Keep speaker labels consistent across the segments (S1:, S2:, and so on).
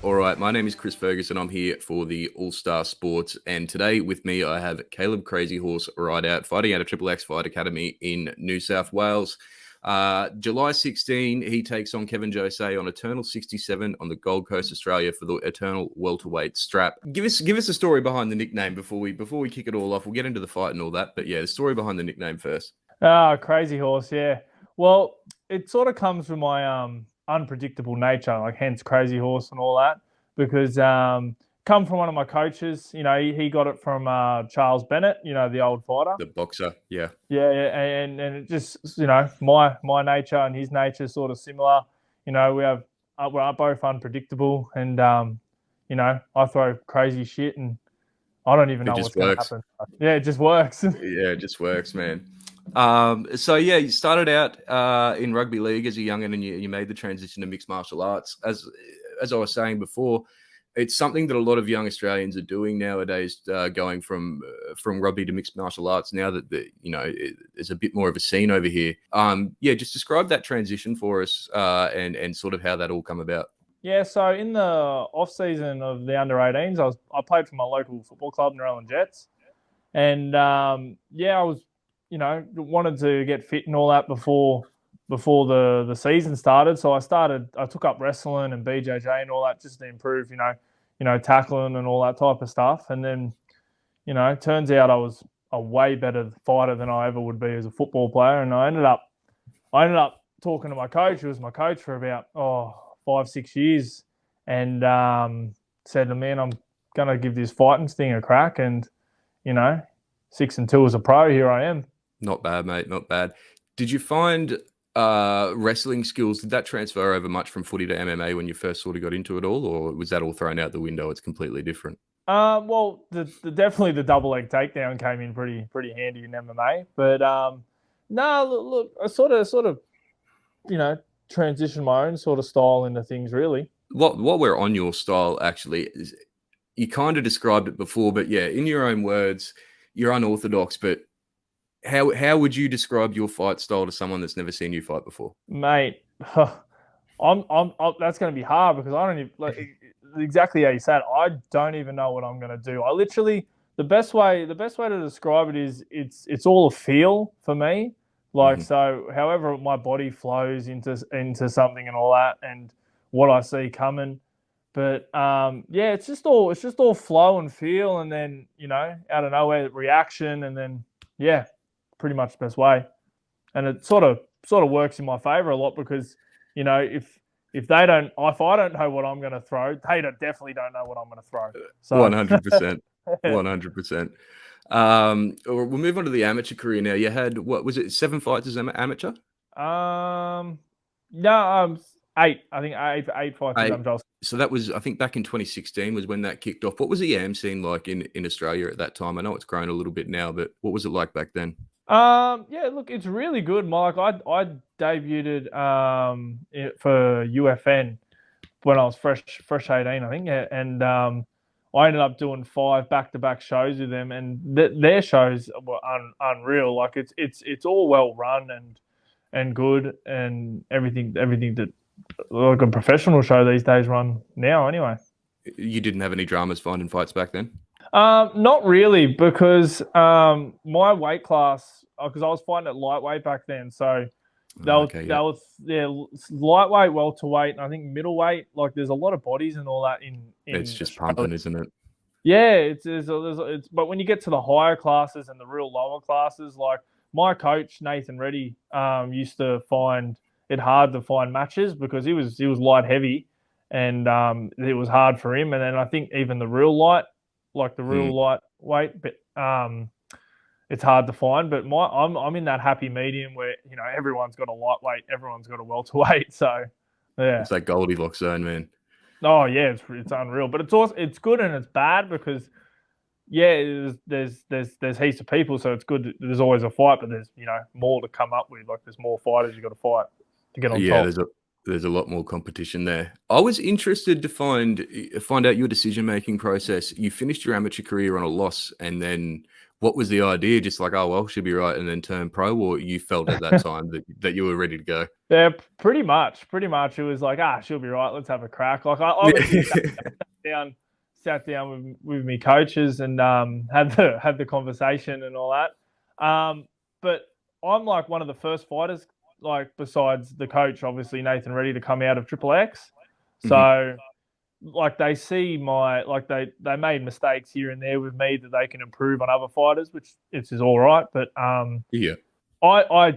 S1: All right, my name is Chris Ferguson. I'm here for the AllStar Sports, and today with me I have Kaleb Crazy Horse Rideout fighting out of Triple X Fight Academy in New South Wales. July 16, he takes on Kevin Jousset on Eternal 67 on the Gold Coast, Australia, for the Eternal welterweight strap. Give us a story behind the nickname before we kick it all off. We'll get into the fight and all that, but yeah, the story behind the nickname first.
S2: Crazy Horse, yeah. Well, it sort of comes from my unpredictable nature, like hence Crazy Horse and all that, because come from one of my coaches. You know, he got it from Charles Bennett, you know, the old fighter,
S1: the boxer. Yeah,
S2: and it just, you know, my nature and his nature is sort of similar. You know, we're both unpredictable, and you know, I throw crazy shit and I don't even know what's going to happen. Yeah, it just works.
S1: Yeah, it just works, man. So yeah, you started out in rugby league as a young'un, and you made the transition to mixed martial arts. As I was saying before, it's something that a lot of young Australians are doing nowadays, going from rugby to mixed martial arts. Now that there's a bit more of a scene over here. Yeah, just describe that transition for us, and sort of how that all come about.
S2: Yeah, so in the off season of the under 18s, I played for my local football club, Narellan Jets, and I was, you know, wanted to get fit and all that before the season started. So I took up wrestling and BJJ and all that just to improve, you know, tackling and all that type of stuff. And then, you know, it turns out I was a way better fighter than I ever would be as a football player. And I ended up talking to my coach, who was my coach for about 5-6 years, and said to me, I'm going to give this fighting thing a crack. And, you know, 6-2 as a pro, here I am.
S1: Not bad, mate. Not bad. Did you find wrestling skills, did that transfer over much from footy to MMA when you first sort of got into it all, or was that all thrown out the window? It's completely different.
S2: Well, definitely the double leg takedown came in pretty handy in MMA. But look, I sort of, you know, transitioned my own sort of style into things, really.
S1: What we're on your style, actually, is, you kind of described it before, but yeah, in your own words, you're unorthodox, but how would you describe your fight style to someone that's never seen you fight before?
S2: Mate, I'm that's going to be hard, because I don't even, like, exactly how you said it, I don't even know what I'm going to do. I literally, the best way to describe it is it's all a feel for me. Like, so however my body flows into something and all that, and what I see coming. But yeah, it's just all flow and feel, and then, you know, out of nowhere, reaction, and then yeah, pretty much the best way. And it sort of works in my favor a lot, because, you know, if I don't know what I'm going to throw, they definitely don't know what I'm going to throw. So
S1: 100%, 100%. We'll move on to the amateur career now. You had, what was it, 7 fights as amateur?
S2: No, 8. I think eight fights as amateur.
S1: So that was, I think, back in 2016 was when that kicked off. What was the YAM scene like in Australia at that time? I know it's grown a little bit now, but what was it like back then?
S2: Yeah, look, it's really good, Mike. I debuted for UFN when I was fresh 18, I think, and I ended up doing 5 back-to-back shows with them, and their shows were unreal. Like, it's all well run and good, and everything that, like, a professional show these days run now. Anyway,
S1: you didn't have any dramas finding fights back then?
S2: Not really, because my weight class, because I was fighting at lightweight back then, so that was lightweight, welterweight, and I think middleweight. Like, there's a lot of bodies and all that in
S1: it's just pumping, isn't it?
S2: Yeah, it's but when you get to the higher classes and the real lower classes, like my coach Nathan Reddy used to find it hard to find matches, because he was light heavy, and it was hard for him. And then I think even the real light, like the real lightweight, but it's hard to find. But I'm in that happy medium where, you know, everyone's got a lightweight, everyone's got a welterweight. So yeah,
S1: it's that Goldilocks zone, man.
S2: Oh yeah, it's unreal. But it's also, it's good and it's bad, because yeah, there's heaps of people, so it's good. There's always a fight, but there's, you know, more to come up with. Like, there's more fighters you got to fight to get on top.
S1: Yeah, there's a lot more competition there. I was interested to find out your decision-making process. You finished your amateur career on a loss, and then what was the idea? Just like, oh, well, should be right, and then turn pro, or you felt at that time that you were ready to go?
S2: Yeah, pretty much. Pretty much. It was like, she'll be right. Let's have a crack. Like I obviously down, sat down with me coaches and had the conversation and all that. But I'm like one of the first fighters, like besides the coach, obviously Nathan Reddy, to come out of Triple X. So like they see they made mistakes here and there with me that they can improve on other fighters, which is all right. But
S1: Yeah.
S2: I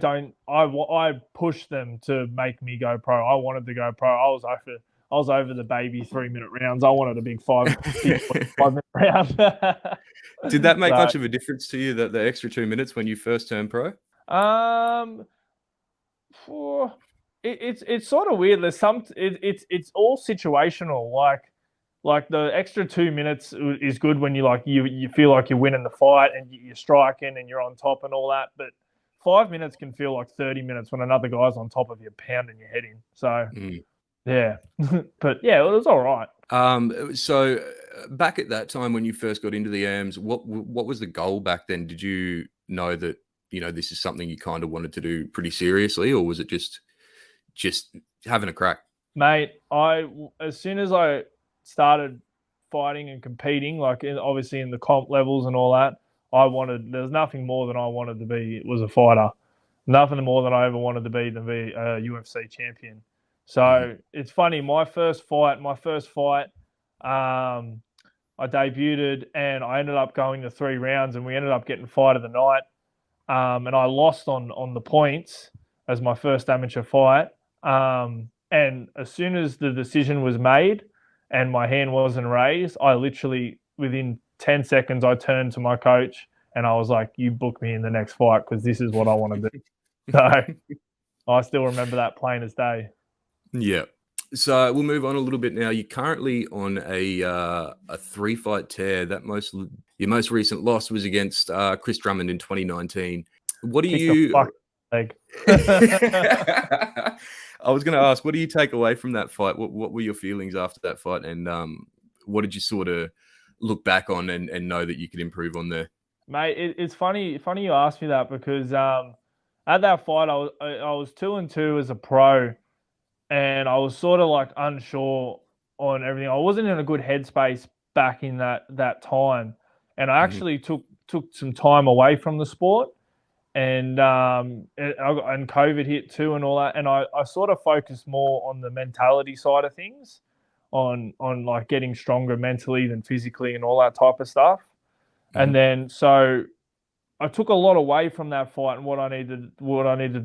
S2: pushed them to make me go pro. I wanted to go pro. I was over the baby 3-minute rounds. I wanted a big 5 minute round.
S1: Did that make much of a difference to you, that the extra 2 minutes when you first turned pro?
S2: It's sort of weird. There's it's all situational. Like the extra 2 minutes is good when you feel like you're winning the fight and you're striking and you're on top and all that. But 5 minutes can feel like 30 minutes when another guy's on top of you, pounding your head in. So yeah, but yeah, it was all right.
S1: So back at that time when you first got into the AMs, what was the goal back then? Did you know that, this is something you kind of wanted to do pretty seriously, or was it just having a crack?
S2: Mate, as soon as I started fighting and competing, obviously in the comp levels and all that, there's nothing more than I wanted to be. It was a fighter. Nothing more than I ever wanted to be than be a UFC champion. So it's funny. My first fight, I debuted and I ended up going to 3 rounds and we ended up getting fight of the night. And I lost on the points as my first amateur fight. And as soon as the decision was made and my hand wasn't raised, I literally, within 10 seconds, I turned to my coach and I was like, you book me in the next fight because this is what I want to do. So I still remember that plain as day.
S1: Yeah. So we'll move on a little bit now. You're currently on a 3-fight tear. Your most recent loss was against Chris Drummond in 2019. What do you...
S2: I
S1: was going to ask, what do you take away from that fight? What were your feelings after that fight? And what did you sort of look back on and know that you could improve on there?
S2: Mate, it's funny you asked me that because at that fight, I was 2-2 as a pro, and I was sort of like unsure on everything. I wasn't in a good headspace back in that time, and I actually took some time away from the sport, and COVID hit too and all that, and I sort of focused more on the mentality side of things, on like getting stronger mentally than physically and all that type of stuff. And then so I took a lot away from that fight and what I needed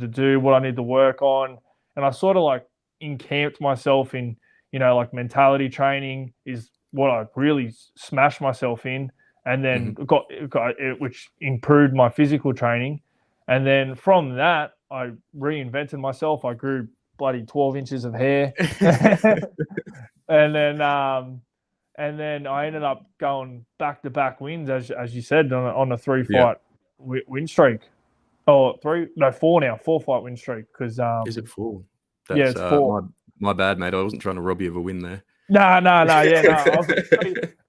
S2: to do, what I need to work on, and I sort of like encamped myself in, like mentality training is what I really smashed myself in, and then got it, which improved my physical training. And then from that, I reinvented myself. I grew bloody 12 inches of hair. And then I ended up going back-to-back wins, as you said, on a 3-fight win streak. Oh, 4 now, 4-fight win streak. Because
S1: is it 4?
S2: Yeah, it's 4.
S1: My bad, mate. I wasn't trying to rob you of a win there.
S2: No. Yeah, no. I was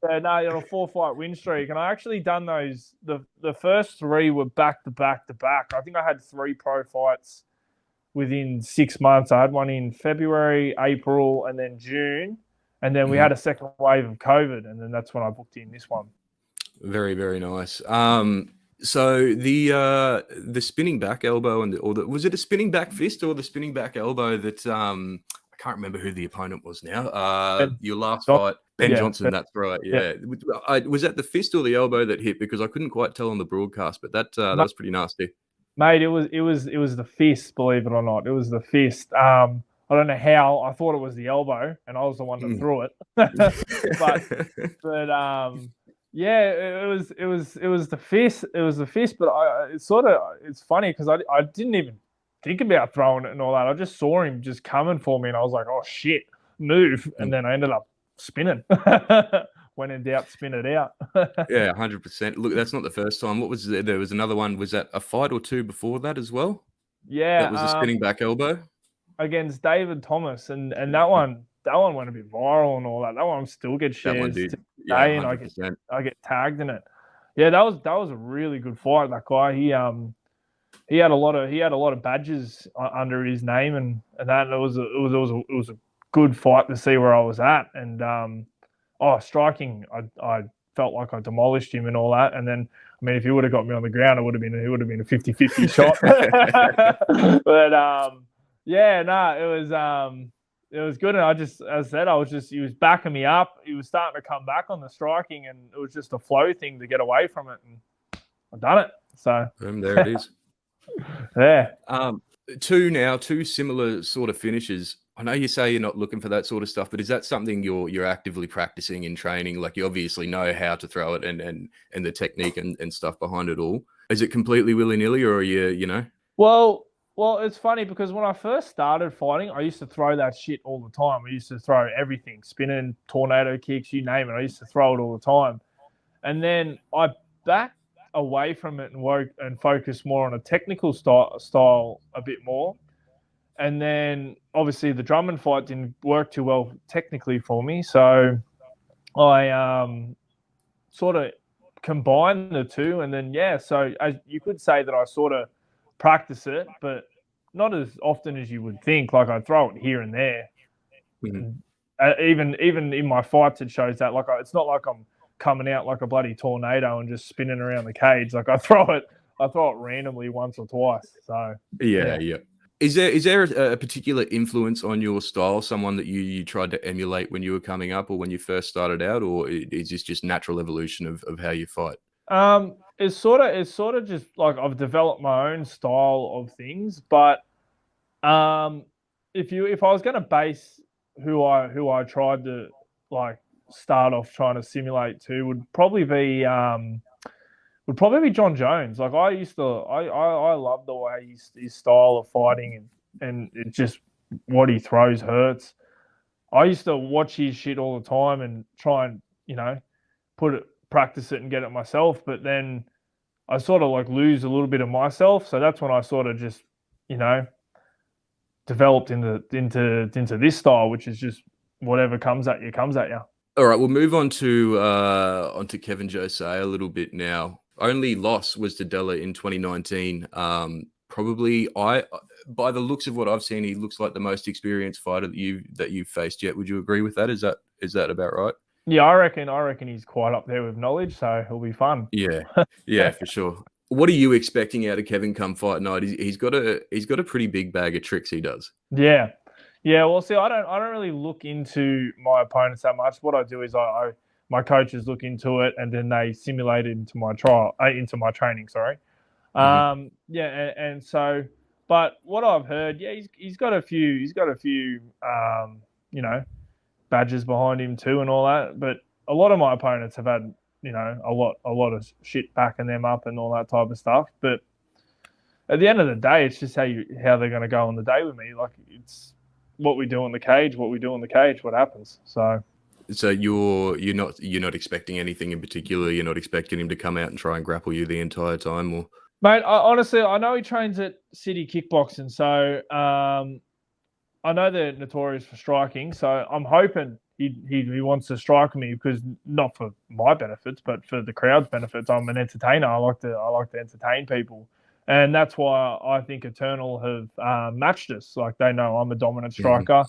S2: on a 4-fight win streak, and I actually done those. The first 3 were back-to-back. I think I had 3 pro fights within 6 months. I had one in February, April, and then June. And then we had a second wave of COVID, and then that's when I booked in this one.
S1: Very, very nice. So the spinning back elbow was it a spinning back fist or the spinning back elbow that I can't remember who the opponent was now. Your last fight, Ben Johnson. That's right. Yeah. Was that the fist or the elbow that hit? Because I couldn't quite tell on the broadcast, but that was pretty nasty.
S2: Mate, it was the fist. Believe it or not, it was the fist. I don't know how. I thought it was the elbow, and I was the one that threw it. but yeah, it was the fist. It was the fist. But it's funny because I didn't even think about throwing it and all that. I just saw him just coming for me, and I was like, oh shit, move! And then I ended up spinning. When in doubt, spin it out.
S1: Yeah, 100%. Look, that's not the first time. What was there? Was another one. Was that a fight or 2 before that as well?
S2: Yeah,
S1: that was a spinning back elbow
S2: against David Thomas, and that one went a bit viral and all that. That one still gets shares today, and I get tagged in it. Yeah, that was a really good fight. That guy, he had a lot of badges under his name and that. And it was a good fight to see where I was at. And striking, I felt like I demolished him and all that. And then, I mean, if he would have got me on the ground, it would have been a 50-50 shot. But it was good. And as I said, he was backing me up. He was starting to come back on the striking, and it was just a flow thing to get away from it. And I've done it. So
S1: there it is.
S2: Yeah.
S1: Two similar sort of finishes. I know you say you're not looking for that sort of stuff, but is that something you're actively practicing in training? Like, you obviously know how to throw it and the technique and stuff behind it all. Is it completely willy-nilly, or are you know?
S2: Well, it's funny because when I first started fighting, I used to throw that shit all the time. I used to throw everything, spinning, tornado kicks, you name it. I used to throw it all the time. And then I backed away from it and focused more on a technical style a bit more. And then obviously the Drummond fight didn't work too well technically for me. So I sort of combined the two. And then, so you could say that I sort of practice it, but not as often as you would think. Like, I throw it here and there. Even in my fights, it shows that. Like, it's not like I'm coming out like a bloody tornado and just spinning around the cage. Like, I throw it randomly once or twice. So
S1: yeah. Is there a particular influence on your style, someone that you tried to emulate when you were coming up or when you first started out, or is this just natural evolution of how you fight?
S2: It's sort of just like I've developed my own style of things, but if I was going to base who I tried to like start off trying to simulate to, would probably be John Jones. Like, I love the way his style of fighting and it just what he throws hurts. I used to watch his shit all the time and try and, practice it and get it myself, but then I sort of like lose a little bit of myself. So that's when I sort of just, developed into this style, which is just whatever comes at you.
S1: All right, we'll move on to Kevin Jousset a little bit now. Only loss was to Della in 2019. Probably, by the looks of what I've seen, he looks like the most experienced fighter that you've faced yet. Would you agree with that? Is that about right?
S2: Yeah, I reckon he's quite up there with knowledge, so it'll be fun.
S1: Yeah, for sure. What are you expecting out of Kevin come fight night? He's got a pretty big bag of tricks. He does.
S2: Yeah. Well, see, I don't really look into my opponents that much. What I do is my coaches look into it and then they simulate it into my training. Sorry. And so, but what I've heard, he's got a few, badges behind him too and all that. But a lot of my opponents have had, a lot of shit backing them up and all that type of stuff. But at the end of the day, it's just how they're going to go on the day with me. Like, it's what we do in the cage, what happens. So
S1: you're not expecting anything in particular. You're not expecting him to come out and try and grapple you the entire time, or?
S2: Mate, honestly, I know he trains at City Kickboxing, so I know they're notorious for striking. So I'm hoping he wants to strike me, because not for my benefits, but for the crowd's benefits. I'm an entertainer. I like to entertain people, and that's why I think Eternal have matched us. Like, they know I'm a dominant striker,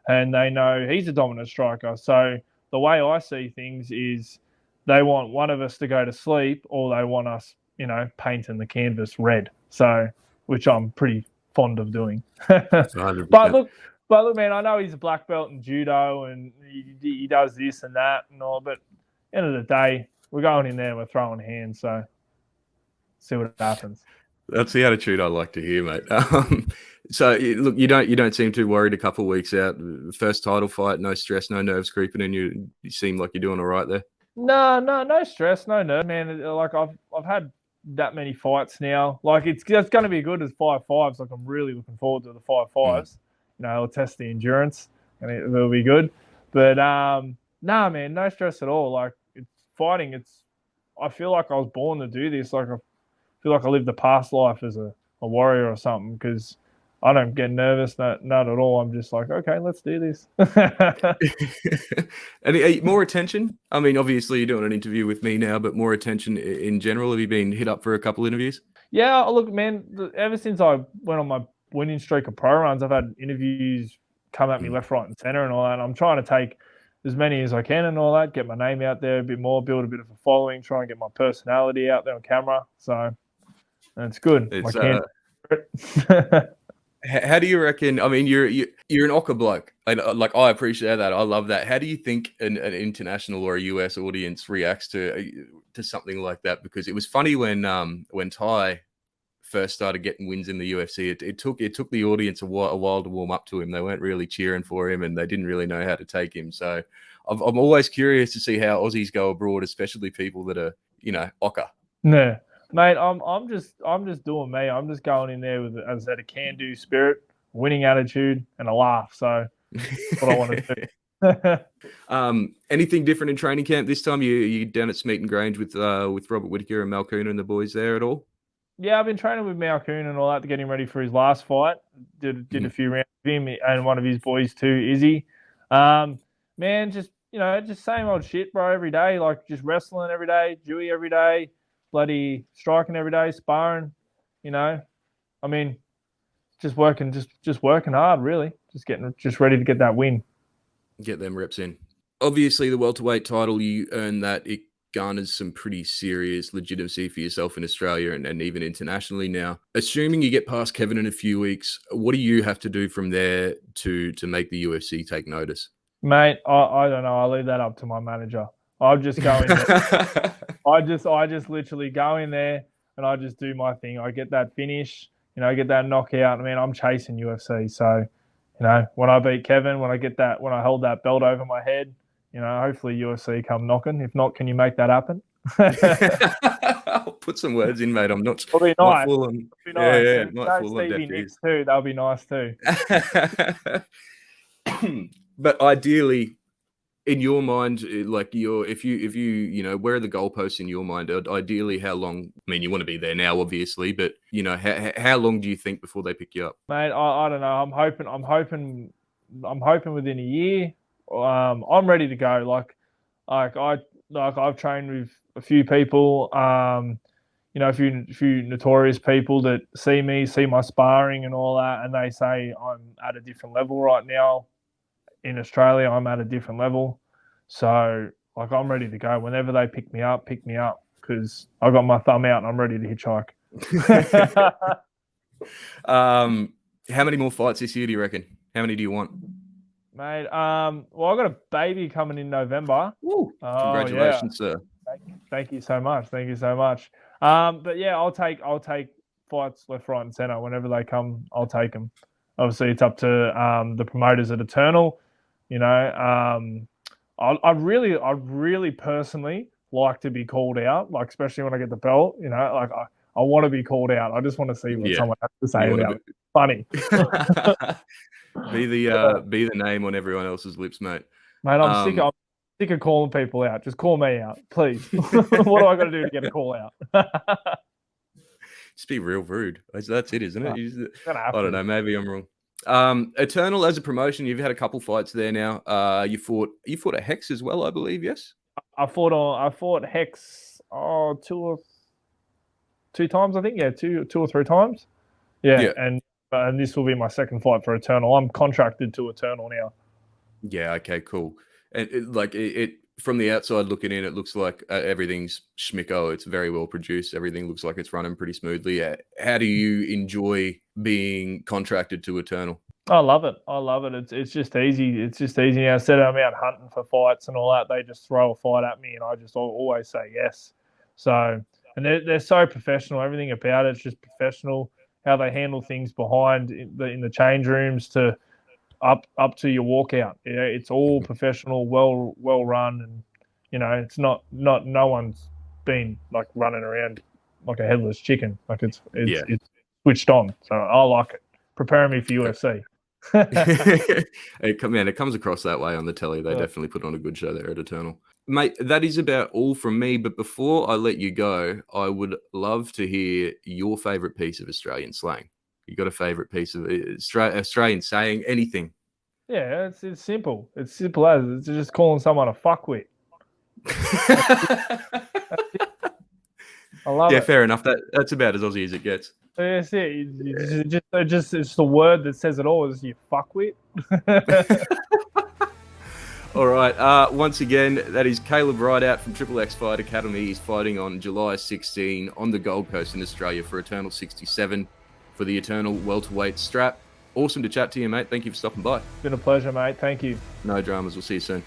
S2: and they know he's a dominant striker. So the way I see things is they want one of us to go to sleep, or they want us, painting the canvas red. So, which I'm pretty fond of doing. But look, man, I know he's a black belt in judo and he does this and that and all, but at the end of the day, we're going in there and we're throwing hands. So see what happens.
S1: That's the attitude I like to hear, mate. So look, you don't seem too worried a couple of weeks out. First title fight, no stress, no nerves creeping in. You seem like you're doing all right there.
S2: No stress, no nerves, man. Like, I've had that many fights now. Like, it's going to be good as 5-5s. Like, I'm really looking forward to the 5-5s. It'll test the endurance and it'll be good. But man, no stress at all. Like, it's fighting. I feel like I was born to do this. Like, I feel like I lived a past life as a warrior or something, because I don't get nervous, not at all. I'm just like, okay, let's do this.
S1: And more attention? I mean, obviously you're doing an interview with me now, but more attention in general. Have you been hit up for a couple interviews?
S2: Yeah, look, man, ever since I went on my winning streak of pro runs, I've had interviews come at me left, right, and center and all that. And I'm trying to take as many as I can and all that, get my name out there a bit more, build a bit of a following, try and get my personality out there on camera. So it's good.
S1: It's how do you reckon? I mean, you're an Ocker bloke, and like I appreciate that. I love that. How do you think an international or a US audience reacts to something like that? Because it was funny when Ty first started getting wins in the UFC. It took the audience a while to warm up to him. They weren't really cheering for him, and they didn't really know how to take him. So I'm always curious to see how Aussies go abroad, especially people that are Ocker.
S2: No. Mate, I'm just doing me. I'm just going in there with, as I said, a can-do spirit, winning attitude, and a laugh. So that's what I want to
S1: do. Anything different in training camp this time? You down at Smeaton Grange with Robert Whittaker and Malcoon and the boys there at all?
S2: Yeah, I've been training with Malcoon and all that to get him ready for his last fight. Did a few rounds with him and one of his boys too, Izzy. Man, just just same old shit, bro. Every day, like just wrestling every day, Dewey every day. Bloody striking every day, sparring, I mean, just working hard, really. Just ready to get that win.
S1: Get them reps in. Obviously, the welterweight title, you earn that. It garners some pretty serious legitimacy for yourself in Australia and even internationally now. Assuming you get past Kevin in a few weeks, what do you have to do from there to make the UFC take notice?
S2: Mate, I don't know. I'll leave that up to my manager. I'll just go in there. I just literally go in there and I just do my thing. I get that finish, get that knockout. I mean, I'm chasing UFC. So, when I beat Kevin, when I hold that belt over my head, hopefully UFC come knocking. If not, can you make that happen?
S1: I'll put some words in, mate. I'm not.
S2: It'll be nice.
S1: Yeah. Might fall on deaf ears.
S2: Too. That'll be nice too.
S1: But ideally, in your mind, like if you where are the goalposts in your mind? Ideally, how long? I mean, you want to be there now, obviously, but how long do you think before they pick you up?
S2: Mate, I don't know. I'm hoping within a year. I'm ready to go. I've trained with a few people. A few notorious people that see my sparring and all that, and they say I'm at a different level right now. In Australia, I'm at a different level. So, I'm ready to go. Whenever they pick me up, because I got my thumb out and I'm ready to hitchhike.
S1: How many more fights this year do you reckon? How many do you want?
S2: Mate, well, I got a baby coming in November.
S1: Woo. Congratulations, sir.
S2: Thank you so much. But yeah, I'll take fights left, right, and center. Whenever they come, I'll take them. Obviously, it's up to the promoters at Eternal. I really personally like to be called out, like especially when I get the belt. I want to be called out. I just want to see what someone has to say about it. Funny.
S1: Be the name on everyone else's lips, mate.
S2: Mate, I'm sick of calling people out. Just call me out, please. What do I got to do to get a call out?
S1: Just be real rude. That's it, isn't it? I don't know. Maybe I'm wrong. Eternal as a promotion, you've had a couple fights there now. You fought a Hex as well, I believe. Yes.
S2: I fought Hex two times, I think. Yeah, two or three times. Yeah. And this will be my second fight for Eternal. I'm contracted to Eternal now.
S1: Yeah. Okay. Cool. And it from the outside looking in, it looks like everything's schmicko. It's very well produced. Everything looks like it's running pretty smoothly. How do you enjoy being contracted to Eternal?
S2: I love it. It's just easy. Instead of I'm out hunting for fights and all that, they just throw a fight at me, and I just always say yes. So, and they're so professional. Everything about it's just professional. How they handle things behind in the change rooms to up to your walkout. It's all professional, well run, and it's not no one's been like running around like a headless chicken. Like it's switched on. So I like it. Preparing me for UFC.
S1: It comes across that way on the telly. They definitely put on a good show there at Eternal. Mate, that is about all from me. But before I let you go, I would love to hear your favourite piece of Australian slang. You got a favourite piece of Australian saying? Anything?
S2: Yeah, it's simple. It's simple as it's just calling someone a fuckwit. I love
S1: Yeah,
S2: it.
S1: fair enough. That's about as Aussie as it gets.
S2: That's it. It's the word that says it all. Is you fuckwit.
S1: All right. Once again, that is Kaleb Rideout from Triple X Fight Academy. He's fighting on July 16 on the Gold Coast in Australia for Eternal 67 for the Eternal welterweight strap. Awesome to chat to you, mate. Thank you for stopping by.
S2: It's been a pleasure, mate. Thank you.
S1: No dramas. We'll see you soon.